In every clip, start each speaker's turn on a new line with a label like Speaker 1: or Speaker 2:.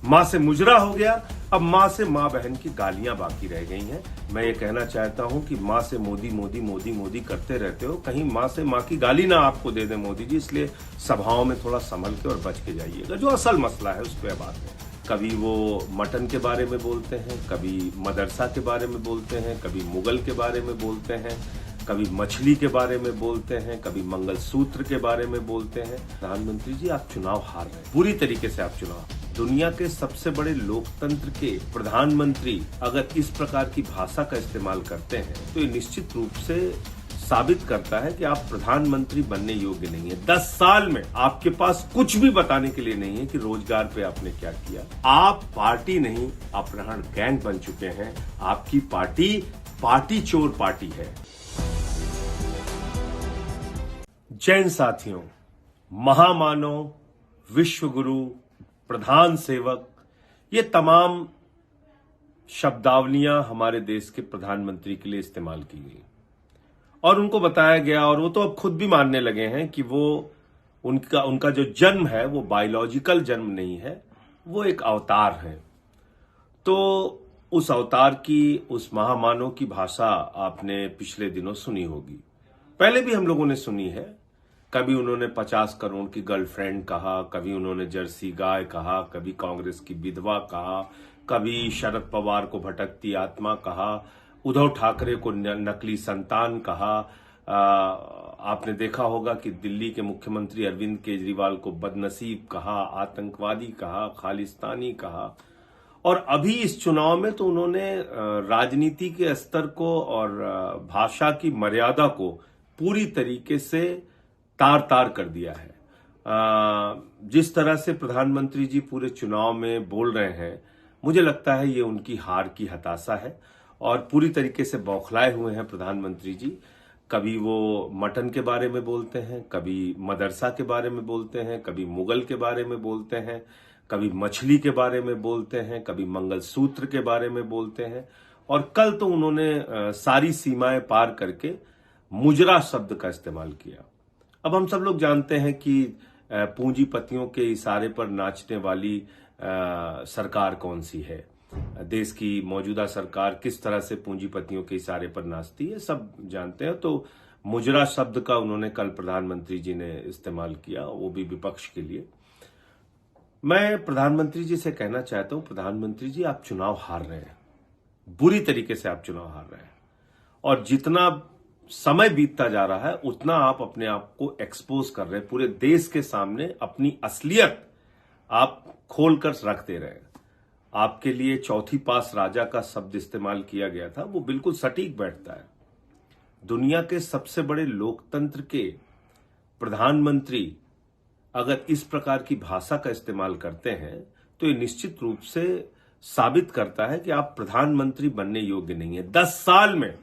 Speaker 1: माँ से मुजरा हो गया, अब माँ से माँ बहन की गालियां बाकी रह गई हैं। मैं ये कहना चाहता हूं कि माँ से मोदी मोदी मोदी मोदी करते रहते हो, कहीं माँ से माँ की गाली ना आपको दे दे मोदी जी, इसलिए सभाओं में थोड़ा संभल के और बच के जाइएगा। जो असल मसला है उस पर बात है। कभी वो मटन के बारे में बोलते हैं, कभी मदरसा के बारे में बोलते हैं, कभी मुगल के बारे में बोलते हैं, कभी मछली के बारे में बोलते हैं, कभी मंगलसूत्र के बारे में बोलते हैं। प्रधानमंत्री जी, आप चुनाव हार रहे हैं, पूरी तरीके से आप चुनाव। दुनिया के सबसे बड़े लोकतंत्र के प्रधानमंत्री अगर इस प्रकार की भाषा का इस्तेमाल करते हैं तो ये निश्चित रूप से साबित करता है कि आप प्रधानमंत्री बनने योग्य नहीं है। 10 साल में आपके पास कुछ भी बताने के लिए नहीं है कि रोजगार पे आपने क्या किया। आप पार्टी नहीं, अपहरण गैंग बन चुके हैं। आपकी पार्टी चोर पार्टी है। जैन साथियों, महामानव, विश्वगुरु, प्रधान सेवक, ये तमाम शब्दावलियां हमारे देश के प्रधानमंत्री के लिए इस्तेमाल की गई और उनको बताया गया, और वो तो अब खुद भी मानने लगे हैं कि वो उनका जो जन्म है वो बायोलॉजिकल जन्म नहीं है, वो एक अवतार है। तो उस अवतार की, उस महामानव की भाषा आपने पिछले दिनों सुनी होगी, पहले भी हम लोगों ने सुनी है। कभी उन्होंने 50 करोड़ की गर्लफ्रेंड कहा, कभी उन्होंने जर्सी गाय कहा, कभी कांग्रेस की विधवा कहा, कभी शरद पवार को भटकती आत्मा कहा, उद्धव ठाकरे को नकली संतान कहा। आपने देखा होगा कि दिल्ली के मुख्यमंत्री अरविंद केजरीवाल को बदनसीब कहा, आतंकवादी कहा, खालिस्तानी कहा। और अभी इस चुनाव में तो उन्होंने राजनीति के स्तर को और भाषा की मर्यादा को पूरी तरीके से तार तार कर दिया है। जिस तरह से प्रधानमंत्री जी पूरे चुनाव में बोल रहे हैं, मुझे लगता है ये उनकी हार की हताशा है और पूरी तरीके से बौखलाए हुए हैं प्रधानमंत्री जी। कभी वो मटन के बारे में बोलते हैं, कभी मदरसा के बारे में बोलते हैं, कभी मुगल के बारे में बोलते हैं, कभी मछली के बारे में बोलते हैं, कभी मंगलसूत्र के बारे में बोलते हैं, और कल तो उन्होंने सारी सीमाएं पार करके मुजरा शब्द का इस्तेमाल किया। अब हम सब लोग जानते हैं कि पूंजीपतियों के इशारे पर नाचने वाली सरकार कौन सी है। देश की मौजूदा सरकार किस तरह से पूंजीपतियों के इशारे पर नाचती है, सब जानते हैं। तो मुजरा शब्द का उन्होंने कल प्रधानमंत्री जी ने इस्तेमाल किया, वो भी विपक्ष के लिए। मैं प्रधानमंत्री जी से कहना चाहता हूं, प्रधानमंत्री जी, आप चुनाव हार रहे हैं, बुरी तरीके से आप चुनाव हार रहे हैं, और जितना समय बीतता जा रहा है उतना आप अपने आप को एक्सपोज कर रहे हैं। पूरे देश के सामने अपनी असलियत आप खोलकर रख दे रहे हैं। आपके लिए चौथी पास राजा का शब्द इस्तेमाल किया गया था, वो बिल्कुल सटीक बैठता है। दुनिया के सबसे बड़े लोकतंत्र के प्रधानमंत्री अगर इस प्रकार की भाषा का इस्तेमाल करते हैं तो ये निश्चित रूप से साबित करता है कि आप प्रधानमंत्री बनने योग्य नहीं है। 10 साल में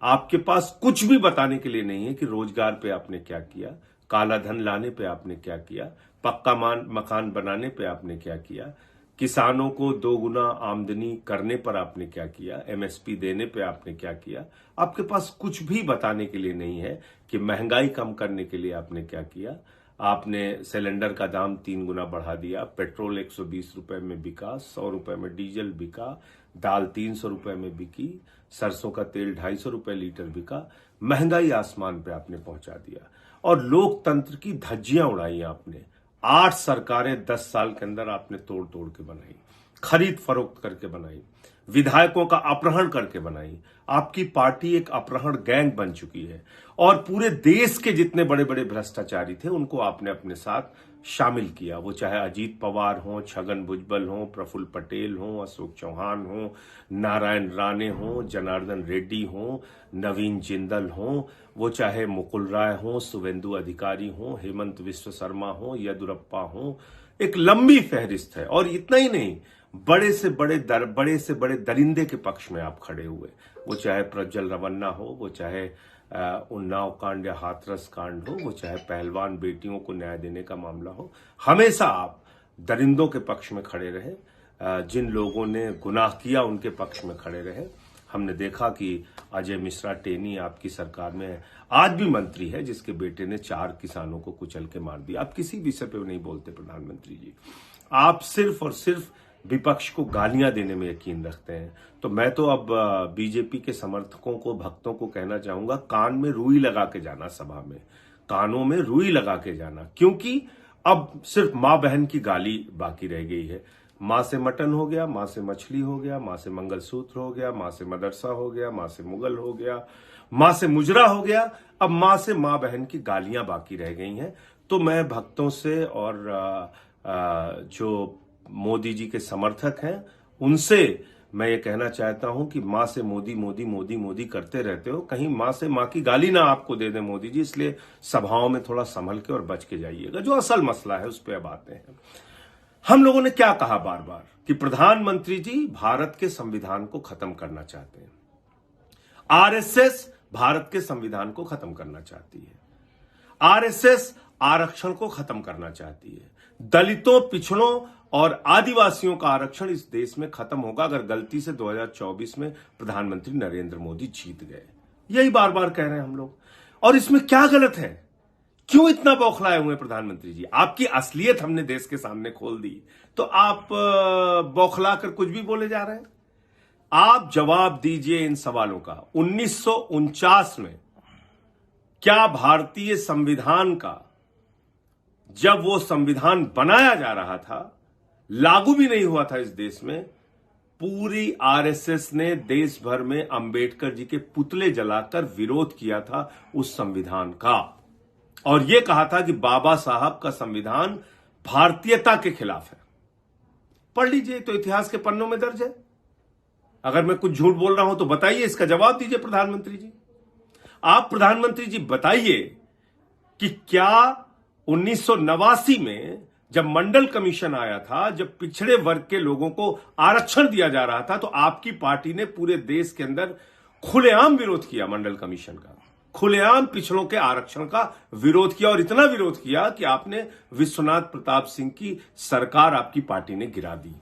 Speaker 1: आपके पास कुछ भी बताने के लिए नहीं है कि रोजगार पे आपने क्या किया, काला धन लाने पे आपने क्या किया, पक्का मकान बनाने पे आपने क्या किया, किसानों को 2 गुना आमदनी करने पर आपने क्या किया, एमएसपी देने पे आपने क्या किया। आपके पास कुछ भी बताने के लिए नहीं है कि महंगाई कम करने के लिए आपने क्या किया। आपने सिलेंडर का दाम 3 गुना बढ़ा दिया, पेट्रोल 120 रुपए में बिका, 100 रुपए में डीजल बिका, दाल 300 रुपए में बिकी, सरसों का तेल 250 रुपए लीटर बिका। महंगाई आसमान पे आपने पहुंचा दिया और लोकतंत्र की धज्जियां उड़ाई आपने। 8 सरकारें 10 साल के अंदर आपने तोड़ तोड़ के बनाई, खरीद फरोख्त करके बनाई, विधायकों का अपहरण करके बनाई। आपकी पार्टी एक अपहरण गैंग बन चुकी है और पूरे देश के जितने बड़े बड़े भ्रष्टाचारी थे उनको आपने अपने साथ शामिल किया। वो चाहे अजीत पवार हो, छगन भुजबल हो, प्रफुल्ल पटेल हो, अशोक चौहान हो, नारायण राणे हो, जनार्दन रेड्डी हो, नवीन जिंदल हो, वो चाहे मुकुल राय हो, शुभेंदु अधिकारी हो, हेमंत विश्व शर्मा हो, येदुरप्पा हो। एक लंबी फहरिस्त है। और इतना ही नहीं, बड़े से बड़े दरिंदे के पक्ष में आप खड़े हुए। वो चाहे प्रज्वल रवन्ना हो, वो चाहे उन्नाव कांड या हाथरस कांड हो, वो चाहे पहलवान बेटियों को न्याय देने का मामला हो, हमेशा आप दरिंदों के पक्ष में खड़े रहे। जिन लोगों ने गुनाह किया उनके पक्ष में खड़े रहे। हमने देखा कि अजय मिश्रा टेनी आपकी सरकार में आज भी मंत्री है, जिसके बेटे ने 4 किसानों को कुचल के मार दिया। आप किसी विषय पे नहीं बोलते प्रधानमंत्री जी। आप सिर्फ और सिर्फ विपक्ष को गालियां देने में यकीन रखते हैं। तो मैं तो अब बीजेपी के समर्थकों को, भक्तों को कहना चाहूंगा, कान में रुई लगा के जाना, सभा में कानों में रुई लगा के जाना, क्योंकि अब सिर्फ मां बहन की गाली बाकी रह गई है। मां से मटन हो गया, मां से मछली हो गया, मां से मंगलसूत्र हो गया, मां से मदरसा हो गया, मां से मुगल हो गया, मां से मुजरा हो गया, अब मां से मां बहन की गालियां बाकी रह गई हैं। तो मैं भक्तों से और जो मोदी जी के समर्थक हैं उनसे मैं ये कहना चाहता हूं कि मां से मोदी मोदी मोदी मोदी करते रहते हो, कहीं मां से मां की गाली ना आपको दे दे मोदी जी, इसलिए सभाओं में थोड़ा संभल के और बच के जाइएगा। जो असल मसला है उस पर अब आते हैं। हम लोगों ने क्या कहा बार बार कि प्रधानमंत्री जी भारत के संविधान को खत्म करना चाहते हैं, आरएसएस भारत के संविधान को खत्म करना चाहती है, आरएसएस आरक्षण को खत्म करना चाहती है, दलितों, पिछड़ों और आदिवासियों का आरक्षण इस देश में खत्म होगा अगर गलती से 2024 में प्रधानमंत्री नरेंद्र मोदी जीत गए। यही बार बार कह रहे हैं हम लोग। और इसमें क्या गलत है? क्यों इतना बौखलाए हुए प्रधानमंत्री जी? आपकी असलियत हमने देश के सामने खोल दी, तो आप बौखला कर कुछ भी बोले जा रहे हैं। आप जवाब दीजिए इन सवालों का। 1949 में क्या भारतीय संविधान का, जब वो संविधान बनाया जा रहा था, लागू भी नहीं हुआ था इस देश में, पूरी आरएसएस ने देश भर में अंबेडकर जी के पुतले जलाकर विरोध किया था उस संविधान का, और यह कहा था कि बाबा साहब का संविधान भारतीयता के खिलाफ है। पढ़ लीजिए, तो इतिहास के पन्नों में दर्ज है। अगर मैं कुछ झूठ बोल रहा हूं तो बताइए, इसका जवाब दीजिए प्रधानमंत्री जी। आप प्रधानमंत्री जी बताइए कि क्या 1989 में जब मंडल कमीशन आया था, जब पिछड़े वर्ग के लोगों को आरक्षण दिया जा रहा था, तो आपकी पार्टी ने पूरे देश के अंदर खुलेआम विरोध किया मंडल कमीशन का, खुलेआम पिछड़ों के आरक्षण का विरोध किया, और इतना विरोध किया कि आपने विश्वनाथ प्रताप सिंह की सरकार आपकी पार्टी ने गिरा दी,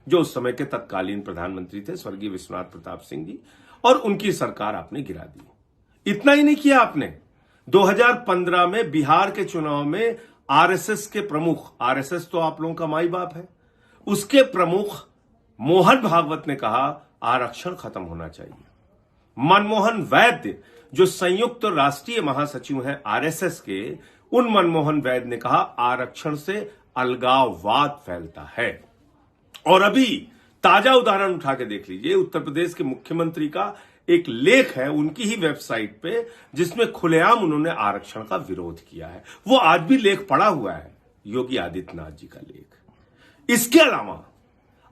Speaker 1: जो उस समय के तत्कालीन प्रधानमंत्री थे स्वर्गीय विश्वनाथ प्रताप सिंह जी, और उनकी सरकार आपने गिरा दी। इतना ही नहीं किया आपने, 2015 में बिहार के चुनाव में आरएसएस के प्रमुख, आरएसएस तो आप लोगों का माई बाप है, उसके प्रमुख मोहन भागवत ने कहा आरक्षण खत्म होना चाहिए। मनमोहन वैद्य जो संयुक्त राष्ट्रीय महासचिव हैं आरएसएस के, उन मनमोहन वैद्य ने कहा आरक्षण से अलगाववाद फैलता है। और अभी ताजा उदाहरण उठा के देख लीजिए, उत्तर प्रदेश के मुख्यमंत्री का एक लेख है उनकी ही वेबसाइट पे, जिसमें खुलेआम उन्होंने आरक्षण का विरोध किया है। वो आज भी लेख पड़ा हुआ है, योगी आदित्यनाथ जी का लेख। इसके अलावा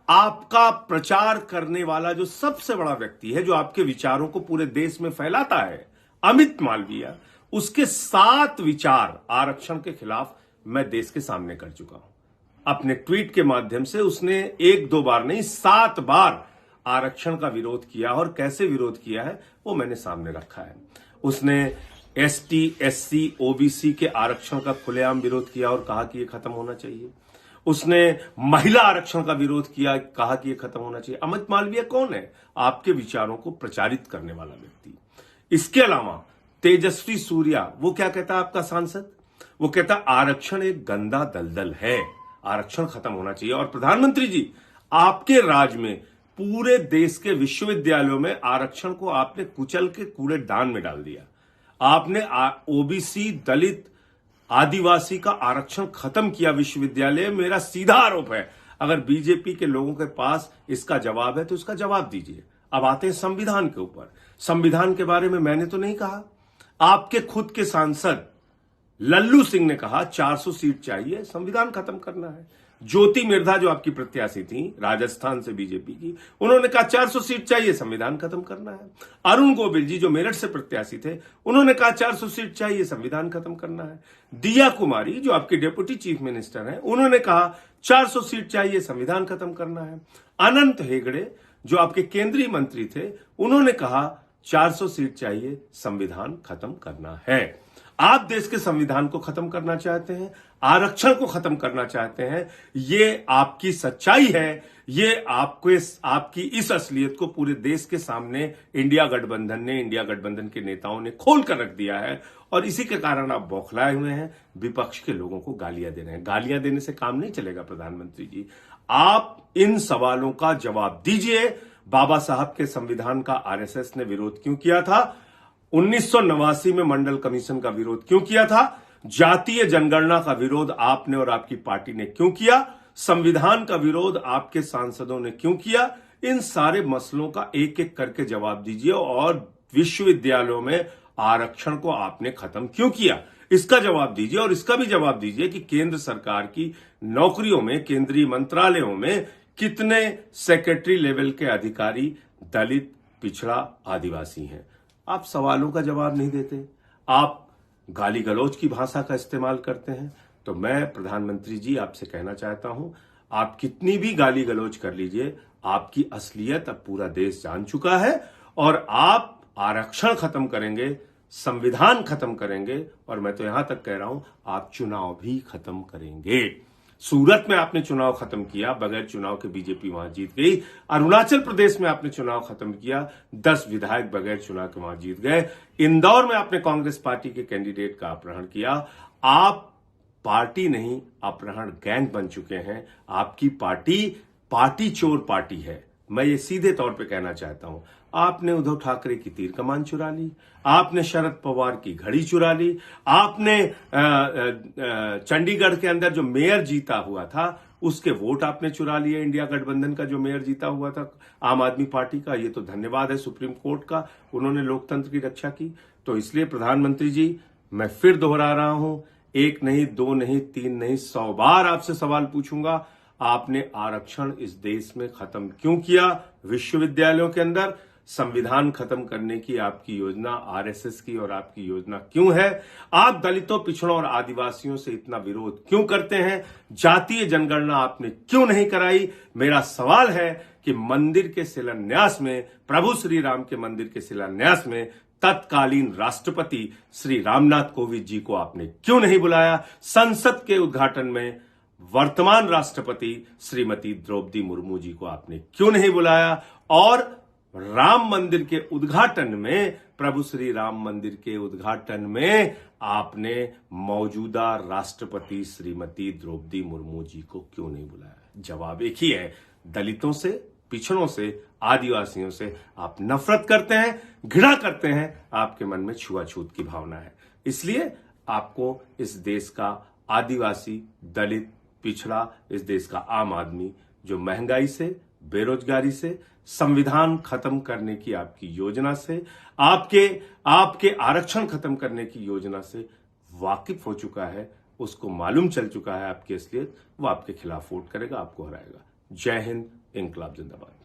Speaker 1: आपका प्रचार करने वाला जो सबसे बड़ा व्यक्ति है, जो आपके विचारों को पूरे देश में फैलाता है, अमित मालवीय, उसके 7 विचार आरक्षण के खिलाफ मैं देश के सामने कर चुका हूं। अपने ट्वीट के माध्यम से उसने 1-2 बार नहीं 7 बार आरक्षण का विरोध किया, और कैसे विरोध किया है वो मैंने सामने रखा है। उसने एसटी, एससी, ओबीसी के आरक्षण का खुलेआम विरोध किया और कहा कि ये खत्म होना चाहिए। उसने महिला आरक्षण का विरोध किया, कहा कि ये खत्म होना चाहिए। अमित मालवीय कौन है? आपके विचारों को प्रचारित करने वाला व्यक्ति। इसके अलावा तेजस्वी सूर्या, वो क्या कहता है आपका सांसद? वो कहता आरक्षण एक गंदा दलदल है, आरक्षण खत्म होना चाहिए। और प्रधानमंत्री जी, आपके राज में पूरे देश के विश्वविद्यालयों में आरक्षण को आपने कुचल के कूड़ेदान में डाल दिया। आपने ओबीसी, दलित, आदिवासी का आरक्षण खत्म किया विश्वविद्यालय। मेरा सीधा आरोप है, अगर बीजेपी के लोगों के पास इसका जवाब है तो इसका जवाब दीजिए। अब आते हैं संविधान के ऊपर। संविधान के बारे में मैंने तो नहीं कहा, आपके खुद के सांसद लल्लू सिंह ने कहा 400 सीट चाहिए, संविधान खत्म करना है। ज्योति मिर्धा जो आपकी प्रत्याशी थी राजस्थान से बीजेपी की, उन्होंने कहा 400 सीट चाहिए, संविधान खत्म करना है। अरुण गोविल जी जो मेरठ से प्रत्याशी थे, उन्होंने कहा 400 सीट चाहिए, संविधान खत्म करना है। दिया कुमारी जो आपकी डेप्यूटी चीफ मिनिस्टर हैं, उन्होंने कहा 400 सीट चाहिए, संविधान खत्म करना है। अनंत हेगड़े जो आपके केंद्रीय मंत्री थे, उन्होंने कहा 400 सीट चाहिए, संविधान खत्म करना है। आप देश के संविधान को खत्म करना चाहते हैं, आरक्षण को खत्म करना चाहते हैं, ये आपकी सच्चाई है। ये आपकी इस असलियत को पूरे देश के सामने इंडिया गठबंधन के नेताओं ने खोल कर रख दिया है, और इसी के कारण आप बौखलाए हुए हैं, विपक्ष के लोगों को गालियां दे रहे हैं। गालियां देने से काम नहीं चलेगा प्रधानमंत्री जी। आप इन सवालों का जवाब दीजिए। बाबा साहब के संविधान का आरएसएस ने विरोध क्यों किया था? 1989 में मंडल कमीशन का विरोध क्यों किया था? जातीय जनगणना का विरोध आपने और आपकी पार्टी ने क्यों किया? संविधान का विरोध आपके सांसदों ने क्यों किया? इन सारे मसलों का एक एक करके जवाब दीजिए। और विश्वविद्यालयों में आरक्षण को आपने खत्म क्यों किया, इसका जवाब दीजिए। और इसका भी जवाब दीजिए कि केंद्र सरकार की नौकरियों में, केंद्रीय मंत्रालयों में कितने सेक्रेटरी लेवल के अधिकारी दलित, पिछड़ा, आदिवासी हैं। आप सवालों का जवाब नहीं देते, आप गाली गलौज की भाषा का इस्तेमाल करते हैं। तो मैं प्रधानमंत्री जी आपसे कहना चाहता हूं, आप कितनी भी गाली गलौज कर लीजिए, आपकी असलियत अब पूरा देश जान चुका है। और आप आरक्षण खत्म करेंगे, संविधान खत्म करेंगे, और मैं तो यहां तक कह रहा हूं आप चुनाव भी खत्म करेंगे। सूरत में आपने चुनाव खत्म किया, बगैर चुनाव के बीजेपी वहां जीत गई। अरुणाचल प्रदेश में आपने चुनाव खत्म किया, 10 विधायक बगैर चुनाव के वहां जीत गए। इंदौर में आपने कांग्रेस पार्टी के कैंडिडेट का अपहरण किया। आप पार्टी नहीं, अपहरण गैंग बन चुके हैं। आपकी पार्टी चोर पार्टी है। मैं ये सीधे तौर पे कहना चाहता हूं। आपने उद्धव ठाकरे की तीर कमान चुरा ली, आपने शरद पवार की घड़ी चुरा ली, आपने चंडीगढ़ के अंदर जो मेयर जीता हुआ था उसके वोट आपने चुरा लिए। इंडिया गठबंधन का जो मेयर जीता हुआ था आम आदमी पार्टी का, ये तो धन्यवाद है सुप्रीम कोर्ट का, उन्होंने लोकतंत्र की रक्षा की। तो इसलिए प्रधानमंत्री जी, मैं फिर दोहरा रहा हूं, 1 नहीं, 2 नहीं, 3 नहीं, 100 बार आपसे सवाल पूछूंगा। आपने आरक्षण इस देश में खत्म क्यों किया? विश्वविद्यालयों के अंदर संविधान खत्म करने की आपकी योजना आरएसएस की और आपकी योजना क्यों है? आप दलितों, पिछड़ों और आदिवासियों से इतना विरोध क्यों करते हैं? जातीय जनगणना आपने क्यों नहीं कराई? मेरा सवाल है कि मंदिर के शिलान्यास में, प्रभु श्री राम के मंदिर के शिलान्यास में तत्कालीन राष्ट्रपति श्री रामनाथ कोविंद जी को आपने क्यों नहीं बुलाया? संसद के उद्घाटन में वर्तमान राष्ट्रपति श्रीमती द्रौपदी मुर्मू जी को आपने क्यों नहीं बुलाया? और राम मंदिर के उद्घाटन में, प्रभु श्री राम मंदिर के उद्घाटन में आपने मौजूदा राष्ट्रपति श्रीमती द्रौपदी मुर्मू जी को क्यों नहीं बुलाया? जवाब एक ही है, दलितों से, पिछड़ों से, आदिवासियों से आप नफरत करते हैं, घृणा करते हैं, आपके मन में छुआछूत की भावना है। इसलिए आपको इस देश का आदिवासी, दलित, पिछड़ा, इस देश का आम आदमी जो महंगाई से, बेरोजगारी से, संविधान खत्म करने की आपकी योजना से, आपके आरक्षण खत्म करने की योजना से वाकिफ हो चुका है, उसको मालूम चल चुका है आपकी असलियत, वो आपके खिलाफ वोट करेगा, आपको हराएगा। जय हिंद, इंकलाब जिंदाबाद।